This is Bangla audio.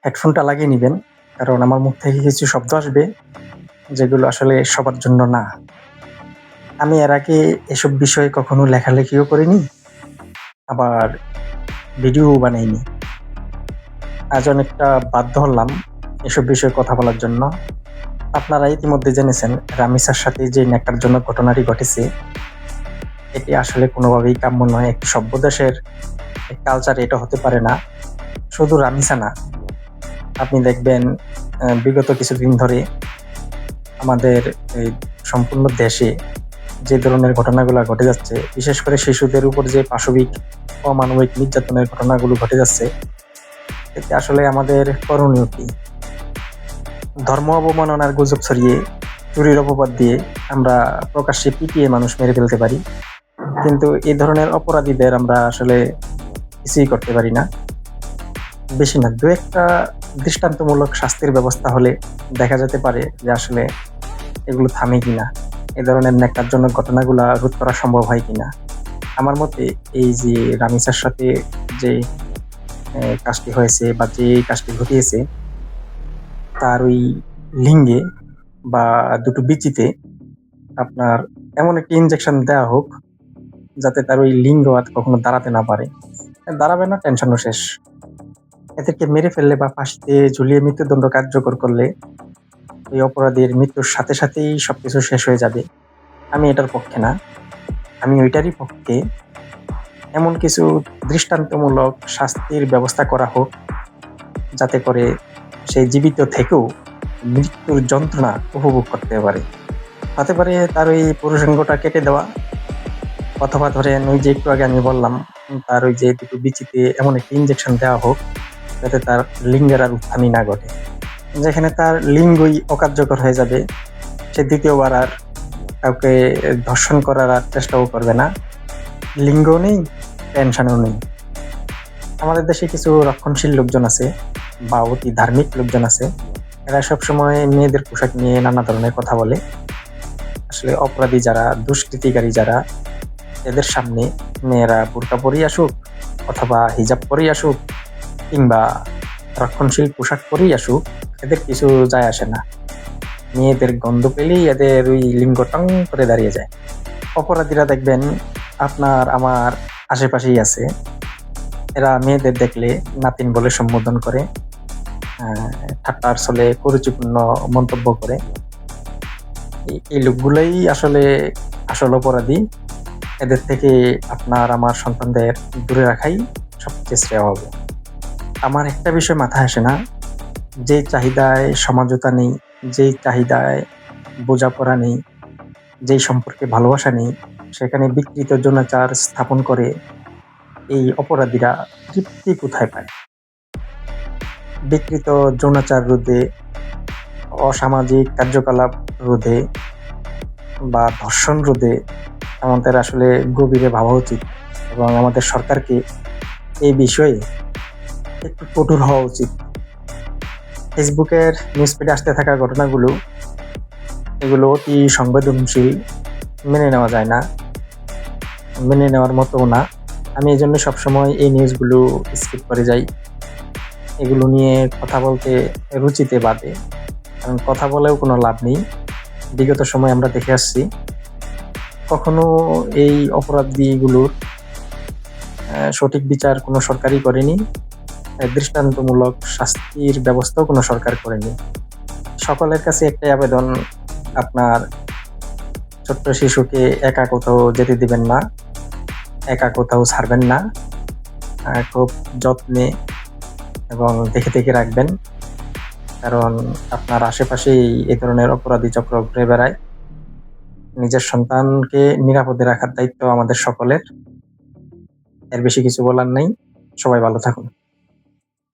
হেডফোনটা লাগিয়ে নিবেন, কারণ আমার মুখ থেকে কিছু শব্দ আসবে যেগুলো আসলে সবার জন্য না। আমি এর আগে এসব বিষয়ে কখনো লেখালেখিও করিনি, আবার ভিডিও বানাইনি। আজ অনেকটা বাধ্য হলাম এসব বিষয়ে কথা বলার জন্য। আপনারা ইতিমধ্যে জেনেছেন রামিসার সাথে যে ন্যাক্কারজনক ঘটনাটি ঘটেছে, এটি আসলে কোনোভাবেই কাম্য নয়। একটি সভ্য দেশের কালচারে এটা হতে পারে না। শুধু রামিসা না, আপনি দেখবেন বিগত কিছুদিন ধরে আমাদের এই সম্পূর্ণ দেশে যে ধরনের ঘটনাগুলো ঘটে যাচ্ছে, বিশেষ করে শিশুদের উপর যে পাশবিক অমানবিক নির্যাতনের ঘটনাগুলো ঘটে যাচ্ছে, এতে আসলে আমাদের করণীয় কি? ধর্ম অবমাননার গুজব ছড়িয়ে, চুরির অপবাদ দিয়ে আমরা প্রকাশ্যে পিটিয়ে মানুষ মেরে ফেলতে পারি, কিন্তু এই ধরনের অপরাধীদের আমরা আসলে কিছুই করতে পারি না। বেশি না, দু একটা দৃষ্টান্তমূলক শাস্তির ব্যবস্থা হলে দেখা যেতে পারে যে আসলে এগুলো থামে কিনা, এ ধরনের ন্যাক্কারজনক ঘটনাগুলা রোধ করা সম্ভব হয় কিনা। আমার মতে এই যে রামিসার সাথে যে কাজটি হয়েছে বা যে কাজটি ঘটিয়েছে, তার ওই লিঙ্গে বা দুটো বিচিতে আপনার এমন একটি ইনজেকশন দেওয়া হোক যাতে তার ওই লিঙ্গ আর কখনো দাঁড়াতে না পারে। দাঁড়াবে না, টেনশনও শেষ। এদেরকে মেরে ফেললে বা ফাঁসিতে ঝুলিয়ে মৃত্যুদণ্ড কার্যকর করলে ওই অপরাধীর মৃত্যুর সাথে সাথেই সবকিছু শেষ হয়ে যাবে। আমি এটার পক্ষে না, আমি ওইটারই পক্ষে এমন কিছু দৃষ্টান্তমূলক শাস্তির ব্যবস্থা করা হোক যাতে করে সেই জীবিত থেকেও মৃত্যুর যন্ত্রণা উপভোগ করতে পারে। হতে পারে তার ওই পুরুষাঙ্গটা কেটে দেওয়া, অথবা ধরেন ওই যে একটু আগে আমি বললাম তার ওই যে দুটো বিচিতে এমন একটি ইনজেকশন দেওয়া হোক যাতে তার লিঙ্গের আর উত্থানই না ঘটে। যেখানে তার লিঙ্গই অকার্যকর হয়ে যাবে, সে দ্বিতীয়বার আর কাউকে ধর্ষণ করার আর চেষ্টাও করবে না। লিঙ্গও নেই, টেনশনও নেই। আমাদের দেশে কিছু রক্ষণশীল লোকজন আছে বা অতি ধার্মিক লোকজন আছে, এরা সবসময় মেয়েদের পোশাক নিয়ে নানা ধরনের কথা বলে। আসলে অপরাধী যারা, দুষ্কৃতিকারী যারা, এদের সামনে মেয়েরা বোরকা পরেই আসুক অথবা হিজাব পরেই আসুক কিংবা রক্ষণশীল পোশাক পরেই আসুক, এদের কিছু যায় আসে না। মেয়েদের গন্ধ পেলেই এদের ওই লিঙ্গ টং করে দাঁড়িয়ে যায়। অপরাধীরা দেখবেন আপনার আমার আশেপাশেই আছে, এরা মেয়েদের দেখলে নাতিন বলে সম্বোধন করে, ঠাট্টার ছলে কুরুচিপূর্ণ মন্তব্য করে। এই লোকগুলোই আসলে আসল অপরাধী। এদের থেকে আপনার আমার সন্তানদের দূরে রাখাই সবচেয়ে শ্রেয় হবে। আমার একটা বিষয় মাথায় আসে না, যেই চাহিদায় সমঝোতা নেই, যেই চাহিদায় বোঝাপড়া নেই, যেই সম্পর্কে ভালোবাসা নেই, সেখানে বিকৃত যৌনাচার স্থাপন করে এই অপরাধীরা তৃপ্তি কোথায় পায়? বিকৃত যৌনাচার রোধে, অসামাজিক কার্যকলাপ রোধে বা ধর্ষণ রোধে আমাদের আসলে গভীরে ভাবা উচিত এবং আমাদের সরকারকে এই বিষয়ে একটু কঠোর হওয়া উচিত। ফেসবুকের নিউজ ফিডে আসতে থাকা ঘটনাগুলো, এগুলো অতি সংবেদনশীল, মেনে নেওয়া যায় না, মেনে নেওয়ার মতোও না। আমি এই জন্য সবসময় এই নিউজগুলো স্কিপ করে যাই। এগুলো নিয়ে কথা বলতে রুচিতে বাদে, কারণ কথা বলেও কোনো লাভ নেই। বিগত সময় আমরা দেখে আসছি কখনো এই অপরাধীগুলোর সঠিক বিচার কোনো সরকারই করেনি, দৃষ্টান্তমূলক শাস্তির ব্যবস্থাও কোনো সরকার করেনি। সকলের কাছে একটাই আবেদন, আপনার ছোট্ট শিশুকে একা কোথাও যেতে দিবেন না, একা কোথাও ছাড়বেন না, খুব যত্নে এবং দেখে দেখে রাখবেন, কারণ আপনার আশেপাশেই এই ধরনের অপরাধী চক্র ঘুরে বেড়ায়। নিজের সন্তানকে নিরাপদে রাখার দায়িত্ব আমাদের সকলের। এর বেশি কিছু বলার নেই। সবাই ভালো থাকুন।